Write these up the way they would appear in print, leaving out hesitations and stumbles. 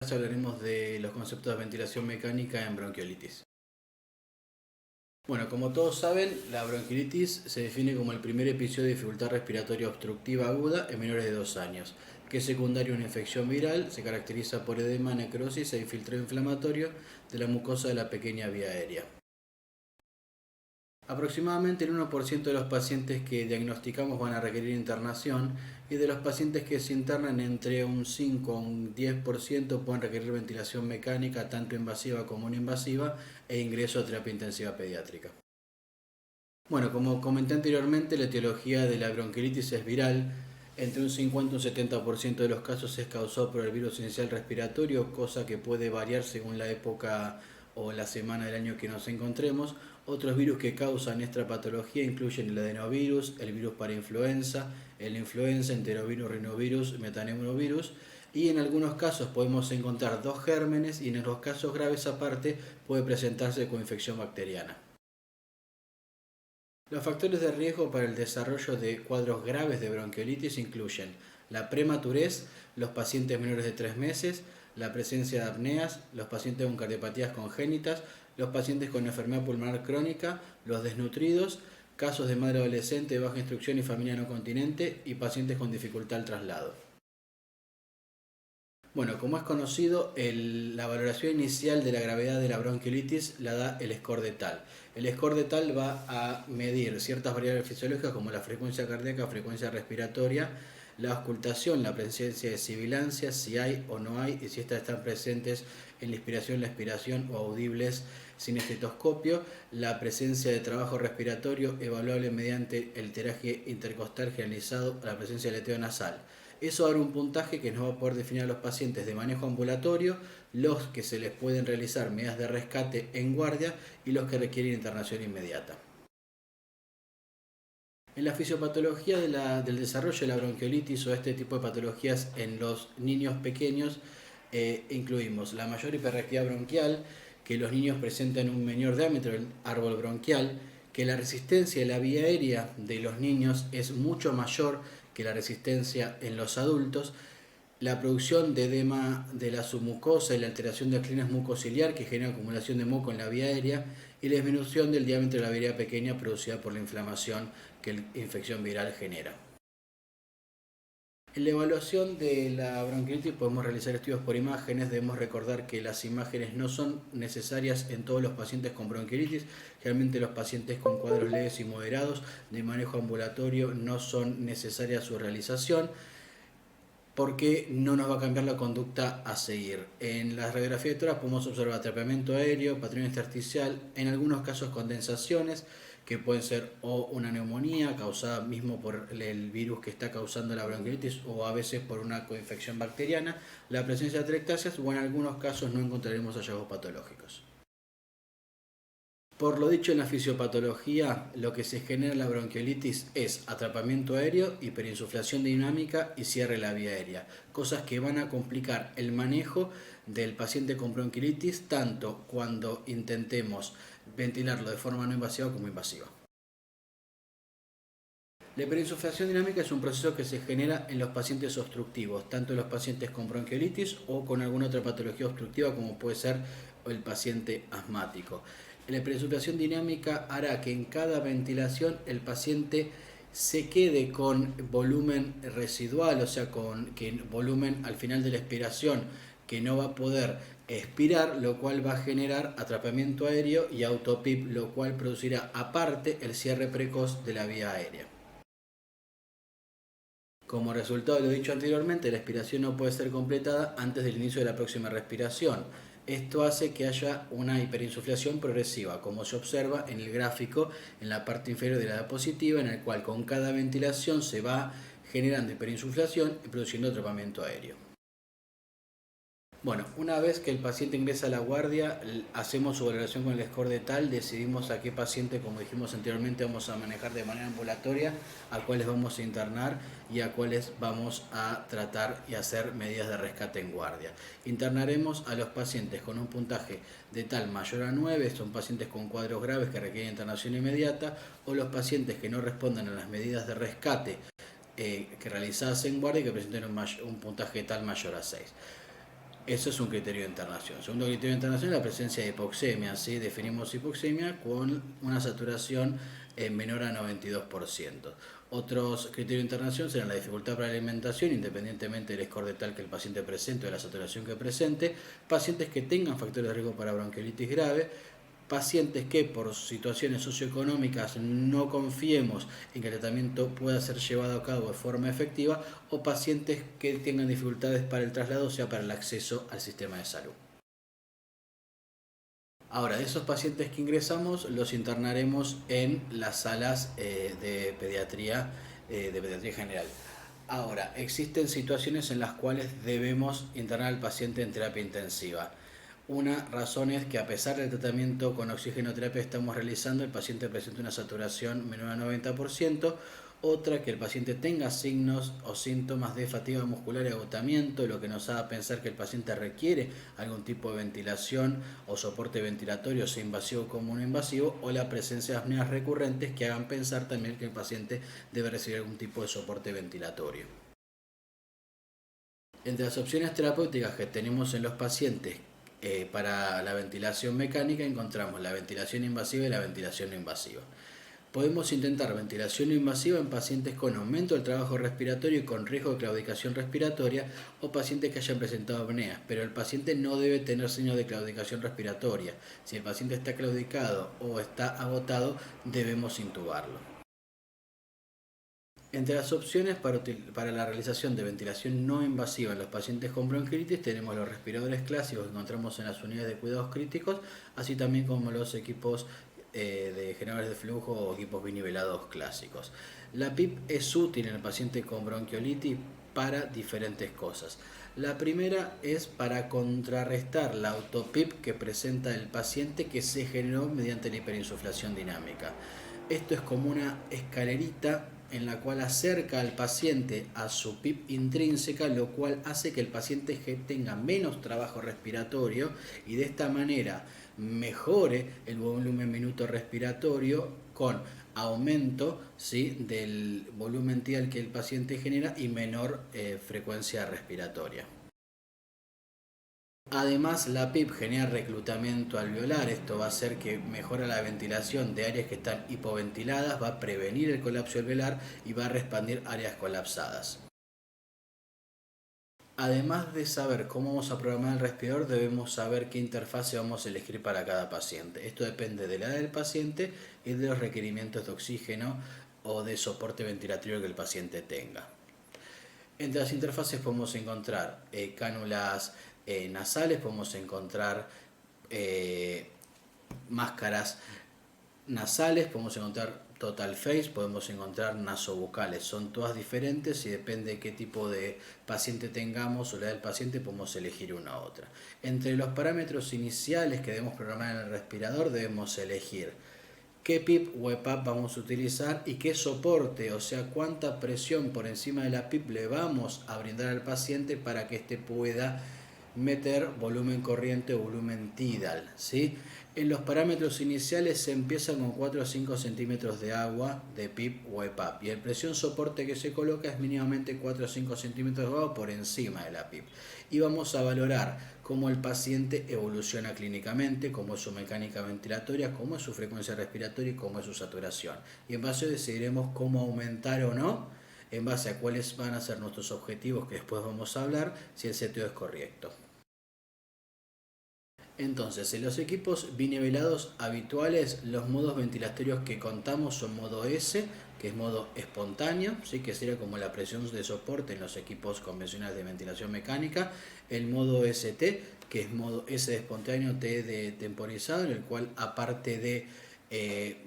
Hablaremos de los conceptos de ventilación mecánica en bronquiolitis. Bueno, como todos saben, la bronquiolitis se define como el primer episodio de dificultad respiratoria obstructiva aguda en menores de 2 años, que es secundario a una infección viral, se caracteriza por edema, necrosis e infiltrado inflamatorio de la mucosa de la pequeña vía aérea. Aproximadamente el 1% de los pacientes que diagnosticamos van a requerir internación y de los pacientes que se internan entre un 5 a un 10% pueden requerir ventilación mecánica tanto invasiva como no invasiva e ingreso a terapia intensiva pediátrica. Bueno, como comenté anteriormente, la etiología de la bronquiolitis es viral. Entre un 50 y un 70% de los casos es causado por el virus inicial respiratorio, cosa que puede variar según la época o la semana del año que nos encontremos. Otros virus que causan esta patología incluyen el adenovirus, el virus para influenza, el influenza, enterovirus, rinovirus, metaneumovirus. Y en algunos casos podemos encontrar 2 gérmenes y en los casos graves aparte puede presentarse con infección bacteriana. Los factores de riesgo para el desarrollo de cuadros graves de bronquiolitis incluyen la prematurez, los pacientes menores de 3 meses, la presencia de apneas, los pacientes con cardiopatías congénitas, los pacientes con enfermedad pulmonar crónica, los desnutridos, casos de madre adolescente de baja instrucción y familia no continente y pacientes con dificultad al traslado. Bueno, como es conocido, la valoración inicial de la gravedad de la bronquiolitis la da el score de Tal. El score de Tal va a medir ciertas variables fisiológicas como la frecuencia cardíaca, frecuencia respiratoria, la auscultación, la presencia de sibilancias, si hay o no hay, y si estas están presentes en la inspiración, la expiración o audibles sin estetoscopio, la presencia de trabajo respiratorio evaluable mediante el tiraje intercostal generalizado, la presencia de aleteo nasal. Eso va a dar un puntaje que nos va a poder definir a los pacientes de manejo ambulatorio, los que se les pueden realizar medidas de rescate en guardia y los que requieren internación inmediata. En la fisiopatología del desarrollo de la bronquiolitis o este tipo de patologías en los niños pequeños incluimos la mayor hiperreactividad bronquial, que los niños presentan un menor diámetro del árbol bronquial, que la resistencia de la vía aérea de los niños es mucho mayor que la resistencia en los adultos, la producción de edema de la submucosa y la alteración del clima mucociliar que genera acumulación de moco en la vía aérea y la disminución del diámetro de la vía aérea pequeña producida por la inflamación que la infección viral genera. En la evaluación de la bronquiolitis podemos realizar estudios por imágenes. Debemos recordar que las imágenes no son necesarias en todos los pacientes con bronquiolitis. Generalmente los pacientes con cuadros leves y moderados de manejo ambulatorio no son necesarias su realización porque no nos va a cambiar la conducta a seguir. En la radiografía de tórax podemos observar atrapamiento aéreo, patrón intersticial, en algunos casos condensaciones, que pueden ser o una neumonía causada mismo por el virus que está causando la bronquiolitis o a veces por una coinfección bacteriana, la presencia de atelectasias o en algunos casos no encontraremos hallazgos patológicos. Por lo dicho en la fisiopatología, lo que se genera en la bronquiolitis es atrapamiento aéreo, hiperinsuflación dinámica y cierre de la vía aérea, cosas que van a complicar el manejo del paciente con bronquiolitis tanto cuando intentemos ventilarlo de forma no invasiva como invasiva. La hiperinsuflación dinámica es un proceso que se genera en los pacientes obstructivos, tanto en los pacientes con bronquiolitis o con alguna otra patología obstructiva como puede ser el paciente asmático. La hiperinsuflación dinámica hará que en cada ventilación el paciente se quede con volumen residual, o sea, con volumen al final de la expiración que no va a poder expirar, lo cual va a generar atrapamiento aéreo y autopip, lo cual producirá aparte el cierre precoz de la vía aérea. Como resultado de lo dicho anteriormente, la expiración no puede ser completada antes del inicio de la próxima respiración. Esto hace que haya una hiperinsuflación progresiva, como se observa en el gráfico en la parte inferior de la diapositiva, en el cual con cada ventilación se va generando hiperinsuflación y produciendo atrapamiento aéreo. Bueno, una vez que el paciente ingresa a la guardia, hacemos su valoración con el score de Tal, decidimos a qué paciente, como dijimos anteriormente, vamos a manejar de manera ambulatoria, a cuáles vamos a internar y a cuáles vamos a tratar y hacer medidas de rescate en guardia. Internaremos a los pacientes con un puntaje de Tal mayor a 9, son pacientes con cuadros graves que requieren internación inmediata, o los pacientes que no respondan a las medidas de rescate que realizadas en guardia y que presenten un puntaje de Tal mayor a 6. Eso es un criterio de internación. Segundo criterio de internación es la presencia de hipoxemia. ¿Sí? Definimos hipoxemia con una saturación menor a 92%. Otros criterios de internación serán la dificultad para la alimentación, independientemente del score de tal que el paciente presente o de la saturación que presente, pacientes que tengan factores de riesgo para bronquiolitis grave, pacientes que por situaciones socioeconómicas no confiemos en que el tratamiento pueda ser llevado a cabo de forma efectiva, o pacientes que tengan dificultades para el traslado, o sea, para el acceso al sistema de salud. Ahora, de esos pacientes que ingresamos, los internaremos en las salas de pediatría general. Ahora, existen situaciones en las cuales debemos internar al paciente en terapia intensiva. Una razón es que a pesar del tratamiento con oxigenoterapia que estamos realizando, el paciente presenta una saturación menor a 90%. Otra, que el paciente tenga signos o síntomas de fatiga muscular y agotamiento, lo que nos haga pensar que el paciente requiere algún tipo de ventilación o soporte ventilatorio, sea invasivo como no invasivo, o la presencia de apneas recurrentes que hagan pensar también que el paciente debe recibir algún tipo de soporte ventilatorio. Entre las opciones terapéuticas que tenemos en los pacientes para la ventilación mecánica encontramos la ventilación invasiva y la ventilación no invasiva. Podemos intentar ventilación no invasiva en pacientes con aumento del trabajo respiratorio y con riesgo de claudicación respiratoria, o pacientes que hayan presentado apneas, pero el paciente no debe tener signos de claudicación respiratoria. Si el paciente está claudicado o está agotado, debemos intubarlo. Entre las opciones para la realización de ventilación no invasiva en los pacientes con bronquiolitis tenemos los respiradores clásicos que encontramos en las unidades de cuidados críticos, así también como los equipos de generadores de flujo o equipos binivelados clásicos. La PIP es útil en el paciente con bronquiolitis para diferentes cosas. La primera es para contrarrestar la autopip que presenta el paciente, que se generó mediante la hiperinsuflación dinámica. Esto es como una escalerita en la cual acerca al paciente a su PIP intrínseca, lo cual hace que el paciente tenga menos trabajo respiratorio y de esta manera mejore el volumen minuto respiratorio con aumento, ¿sí?, del volumen tidal que el paciente genera y menor frecuencia respiratoria. Además, la PIP genera reclutamiento alveolar. Esto va a hacer que mejora la ventilación de áreas que están hipoventiladas, va a prevenir el colapso alveolar y va a expandir áreas colapsadas. Además de saber cómo vamos a programar el respirador, debemos saber qué interfase vamos a elegir para cada paciente. Esto depende de la edad del paciente y de los requerimientos de oxígeno o de soporte ventilatorio que el paciente tenga. Entre las interfaces podemos encontrar cánulas nasales, podemos encontrar máscaras nasales, podemos encontrar total face, podemos encontrar nasobucales. Son todas diferentes y depende de qué tipo de paciente tengamos o la edad del paciente podemos elegir una u otra. Entre los parámetros iniciales que debemos programar en el respirador debemos elegir qué PIP o EPAP vamos a utilizar y qué soporte, o sea, cuánta presión por encima de la PIP le vamos a brindar al paciente para que éste pueda meter volumen corriente o volumen tidal, ¿sí? En los parámetros iniciales se empieza con 4 o 5 centímetros de agua de PIP o EPAP y el presión soporte que se coloca es mínimamente 4 o 5 centímetros de agua por encima de la PIP. Y vamos a valorar cómo el paciente evoluciona clínicamente, cómo es su mecánica ventilatoria, cómo es su frecuencia respiratoria y cómo es su saturación. Y en base a eso decidiremos cómo aumentar o no, en base a cuáles van a ser nuestros objetivos, que después vamos a hablar, si el seteo es correcto. Entonces, en los equipos binivelados habituales, los modos ventilatorios que contamos son modo S, que es modo espontáneo, ¿sí?, que sería como la presión de soporte en los equipos convencionales de ventilación mecánica, el modo ST, que es modo S de espontáneo, T de temporizado, en el cual aparte de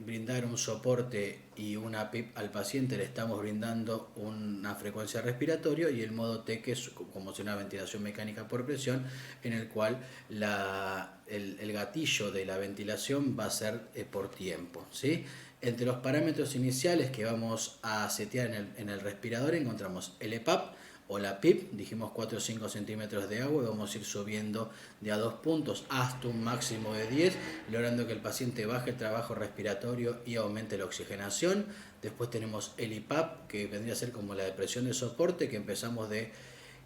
brindar un soporte y una PIP al paciente, le estamos brindando una frecuencia respiratoria, y el modo T, que es como si una ventilación mecánica por presión, en el cual el gatillo de la ventilación va a ser por tiempo, ¿sí? Entre los parámetros iniciales que vamos a setear en el respirador encontramos el EPAP o la PIP, dijimos 4 o 5 centímetros de agua, y vamos a ir subiendo de a 2 puntos hasta un máximo de 10, logrando que el paciente baje el trabajo respiratorio y aumente la oxigenación. Después tenemos el IPAP, que vendría a ser como la depresión de soporte, que empezamos de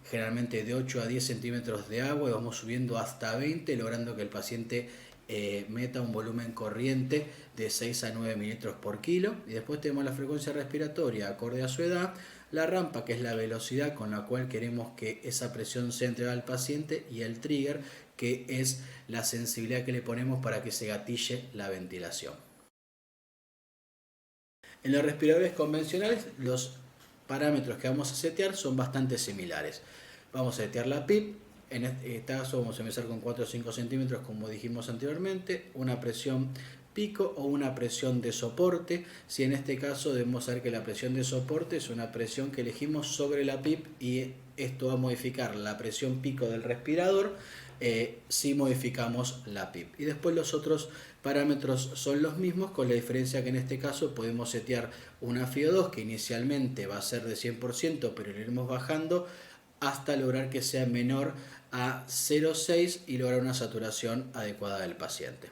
generalmente de 8 a 10 centímetros de agua y vamos subiendo hasta 20, logrando que el paciente meta un volumen corriente de 6 a 9 mililitros por kilo. Y después tenemos la frecuencia respiratoria acorde a su edad, la rampa, que es la velocidad con la cual queremos que esa presión sea entregada al paciente, y el trigger, que es la sensibilidad que le ponemos para que se gatille la ventilación. En los respiradores convencionales, los parámetros que vamos a setear son bastante similares. Vamos a setear la PIP. En este caso vamos a empezar con 4 o 5 centímetros, como dijimos anteriormente, una presión pico o una presión de soporte. Si en este caso debemos saber que la presión de soporte es una presión que elegimos sobre la PIP, y esto va a modificar la presión pico del respirador si modificamos la PIP. Y después los otros parámetros son los mismos, con la diferencia que en este caso podemos setear una FiO2 que inicialmente va a ser de 100%, pero lo iremos bajando hasta lograr que sea menor a 0,6 y lograr una saturación adecuada del paciente.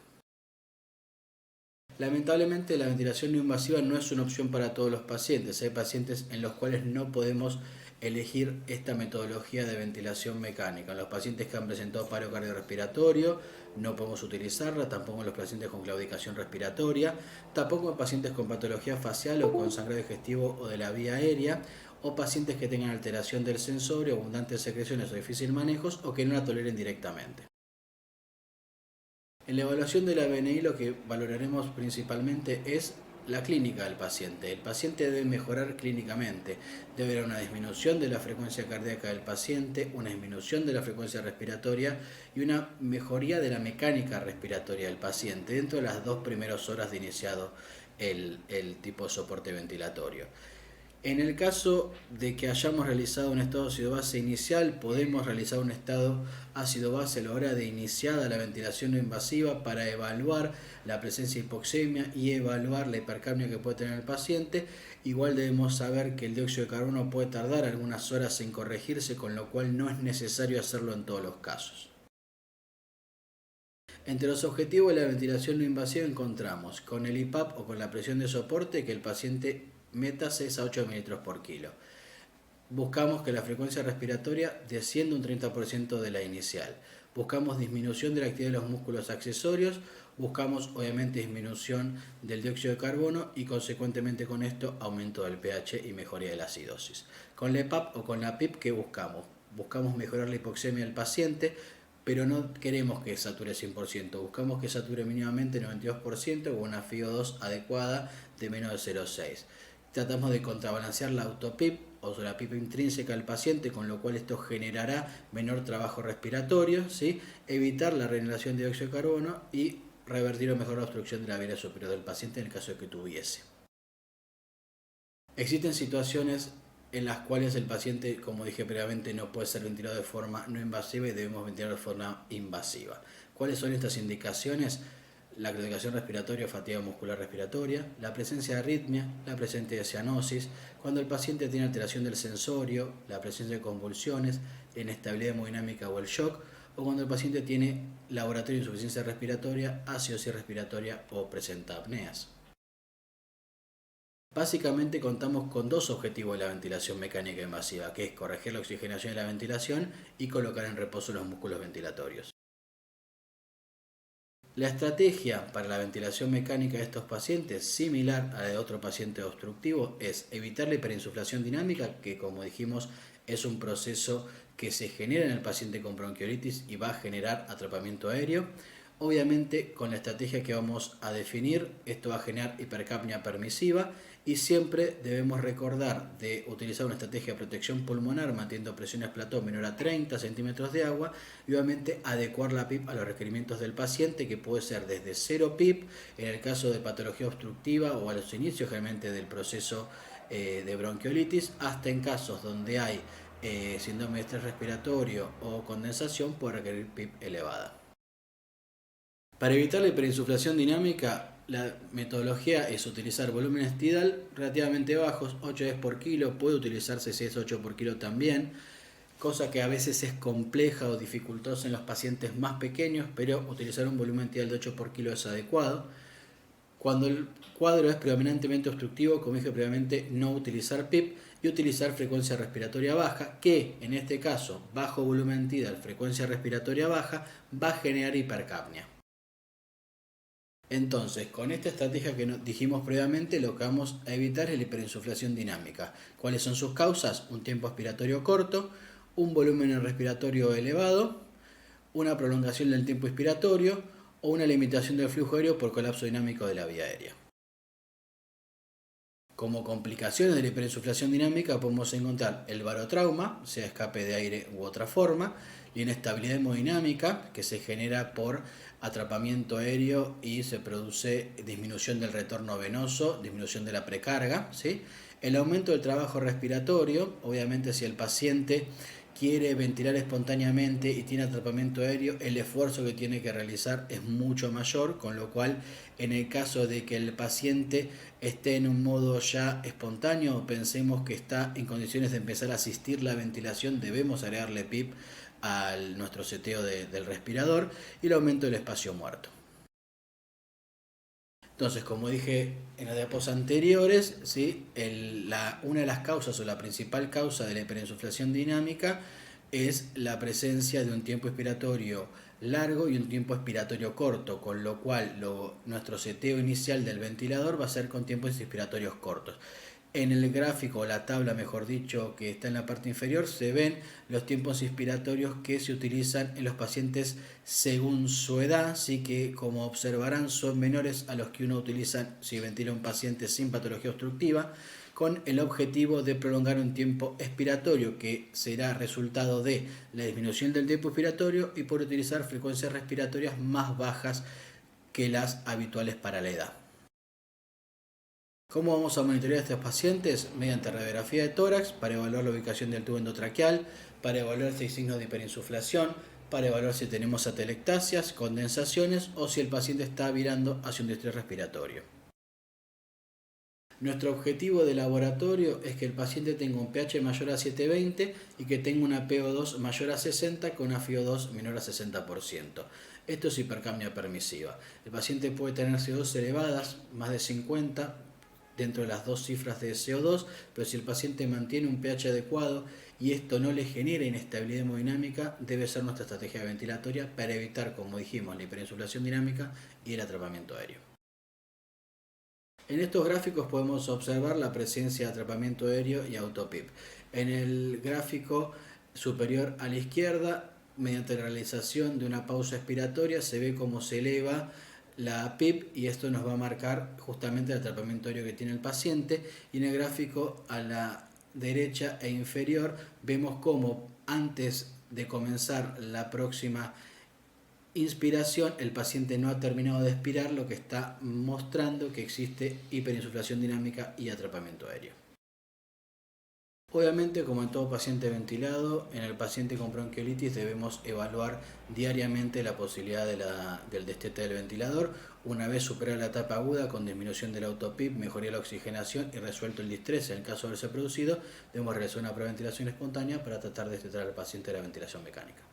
Lamentablemente la ventilación no invasiva no es una opción para todos los pacientes. Hay pacientes en los cuales no podemos elegir esta metodología de ventilación mecánica. En los pacientes que han presentado paro cardiorrespiratorio no podemos utilizarla, tampoco en los pacientes con claudicación respiratoria, tampoco en pacientes con patología facial o con sangrado digestivo o de la vía aérea, o pacientes que tengan alteración del sensorio, abundantes secreciones o difícil manejos, o que no la toleren directamente. En la evaluación de la BNI lo que valoraremos principalmente es la clínica del paciente. El paciente debe mejorar clínicamente, debe haber una disminución de la frecuencia cardíaca del paciente, una disminución de la frecuencia respiratoria y una mejoría de la mecánica respiratoria del paciente dentro de las 2 primeras horas de iniciado el tipo de soporte ventilatorio. En el caso de que hayamos realizado un estado ácido-base inicial, podemos realizar un estado ácido-base a la hora de iniciada la ventilación no invasiva para evaluar la presencia de hipoxemia y evaluar la hipercapnia que puede tener el paciente. Igual debemos saber que el dióxido de carbono puede tardar algunas horas en corregirse, con lo cual no es necesario hacerlo en todos los casos. Entre los objetivos de la ventilación no invasiva encontramos con el IPAP o con la presión de soporte que el paciente meta 6 a 8 mililitros por kilo. Buscamos que la frecuencia respiratoria descienda un 30% de la inicial. Buscamos disminución de la actividad de los músculos accesorios. Buscamos obviamente disminución del dióxido de carbono y consecuentemente con esto aumento del pH y mejoría de la acidosis. Con la EPAP o con la PIP, ¿qué buscamos? Buscamos mejorar la hipoxemia del paciente, pero no queremos que sature 100%. Buscamos que sature mínimamente 92% con una FiO2 adecuada de menos de 0,6. Tratamos de contrabalancear la autopip o la PIP intrínseca del paciente, con lo cual esto generará menor trabajo respiratorio, ¿sí? Evitar la reinhalación de dióxido de carbono y revertir o mejorar la obstrucción de la vía superior del paciente en el caso de que tuviese. Existen situaciones en las cuales el paciente, como dije previamente, no puede ser ventilado de forma no invasiva y debemos ventilar de forma invasiva. ¿Cuáles son estas indicaciones? La claudicación respiratoria o fatiga muscular respiratoria, la presencia de arritmia, la presencia de cianosis, cuando el paciente tiene alteración del sensorio, la presencia de convulsiones, la inestabilidad hemodinámica o el shock, o cuando el paciente tiene laboratorio de insuficiencia respiratoria, acidosis respiratoria o presenta apneas. Básicamente contamos con 2 objetivos de la ventilación mecánica invasiva, que es corregir la oxigenación de la ventilación y colocar en reposo los músculos ventilatorios. La estrategia para la ventilación mecánica de estos pacientes, similar a la de otro paciente obstructivo, es evitar la hiperinsuflación dinámica, que como dijimos es un proceso que se genera en el paciente con bronquiolitis y va a generar atrapamiento aéreo. Obviamente con la estrategia que vamos a definir, esto va a generar hipercapnia permisiva y siempre debemos recordar de utilizar una estrategia de protección pulmonar manteniendo presiones plató menor a 30 centímetros de agua y obviamente adecuar la PIP a los requerimientos del paciente, que puede ser desde 0 PIP en el caso de patología obstructiva o a los inicios generalmente del proceso de bronquiolitis, hasta en casos donde hay síndrome de estrés respiratorio o condensación puede requerir PIP elevada. Para evitar la hiperinsuflación dinámica, la metodología es utilizar volúmenes tidal relativamente bajos, 8 veces por kilo, puede utilizarse 6 8 por kilo también, cosa que a veces es compleja o dificultosa en los pacientes más pequeños, pero utilizar un volumen tidal de 8 por kilo es adecuado. Cuando el cuadro es predominantemente obstructivo, como dije previamente, no utilizar PIP, y utilizar frecuencia respiratoria baja, que en este caso, bajo volumen tidal, frecuencia respiratoria baja, va a generar hipercapnia. Entonces, con esta estrategia que dijimos previamente, lo que vamos a evitar es la hiperinsuflación dinámica. ¿Cuáles son sus causas? Un tiempo expiratorio corto, un volumen respiratorio elevado, una prolongación del tiempo expiratorio o una limitación del flujo aéreo por colapso dinámico de la vía aérea. Como complicaciones de la hiperinsuflación dinámica podemos encontrar el barotrauma, sea escape de aire u otra forma, la inestabilidad hemodinámica que se genera por atrapamiento aéreo y se produce disminución del retorno venoso, disminución de la precarga, ¿sí? El aumento del trabajo respiratorio, obviamente si el paciente quiere ventilar espontáneamente y tiene atrapamiento aéreo, el esfuerzo que tiene que realizar es mucho mayor, con lo cual en el caso de que el paciente esté en un modo ya espontáneo, pensemos que está en condiciones de empezar a asistir la ventilación, debemos agregarle PIP a nuestro seteo del respirador y el aumento del espacio muerto. Entonces, como dije en las diapos anteriores, ¿sí? Una de las causas o la principal causa de la hiperinsuflación dinámica es la presencia de un tiempo expiratorio largo y un tiempo expiratorio corto, con lo cual nuestro seteo inicial del ventilador va a ser con tiempos expiratorios cortos. En el gráfico, o la tabla mejor dicho, que está en la parte inferior, se ven los tiempos inspiratorios que se utilizan en los pacientes según su edad, así que como observarán son menores a los que uno utiliza si ventila un paciente sin patología obstructiva, con el objetivo de prolongar un tiempo expiratorio que será resultado de la disminución del tiempo expiratorio y por utilizar frecuencias respiratorias más bajas que las habituales para la edad. ¿Cómo vamos a monitorear a estos pacientes? Mediante radiografía de tórax para evaluar la ubicación del tubo endotraqueal, para evaluar si hay signos de hiperinsuflación, para evaluar si tenemos atelectasias, condensaciones o si el paciente está virando hacia un distrés respiratorio. Nuestro objetivo de laboratorio es que el paciente tenga un pH mayor a 720 y que tenga una PO2 mayor a 60 con una FiO2 menor a 60%. Esto es hipercapnia permisiva. El paciente puede tener CO2 elevadas, más de 50, dentro de las dos cifras de CO2, pero si el paciente mantiene un pH adecuado y esto no le genera inestabilidad hemodinámica, debe ser nuestra estrategia ventilatoria para evitar, como dijimos, la hiperinsuflación dinámica y el atrapamiento aéreo. En estos gráficos podemos observar la presencia de atrapamiento aéreo y autopip. En el gráfico superior a la izquierda, mediante la realización de una pausa expiratoria, se ve cómo se eleva la PIP y esto nos va a marcar justamente el atrapamiento aéreo que tiene el paciente. Y en el gráfico a la derecha e inferior vemos cómo antes de comenzar la próxima inspiración el paciente no ha terminado de expirar, lo que está mostrando que existe hiperinsuflación dinámica y atrapamiento aéreo. Obviamente, como en todo paciente ventilado, en el paciente con bronquiolitis debemos evaluar diariamente la posibilidad del destete del ventilador. Una vez superada la etapa aguda con disminución del autopip, mejoría la oxigenación y resuelto el distrés en el caso de haberse producido, debemos realizar una preventilación espontánea para tratar de destetar al paciente de la ventilación mecánica.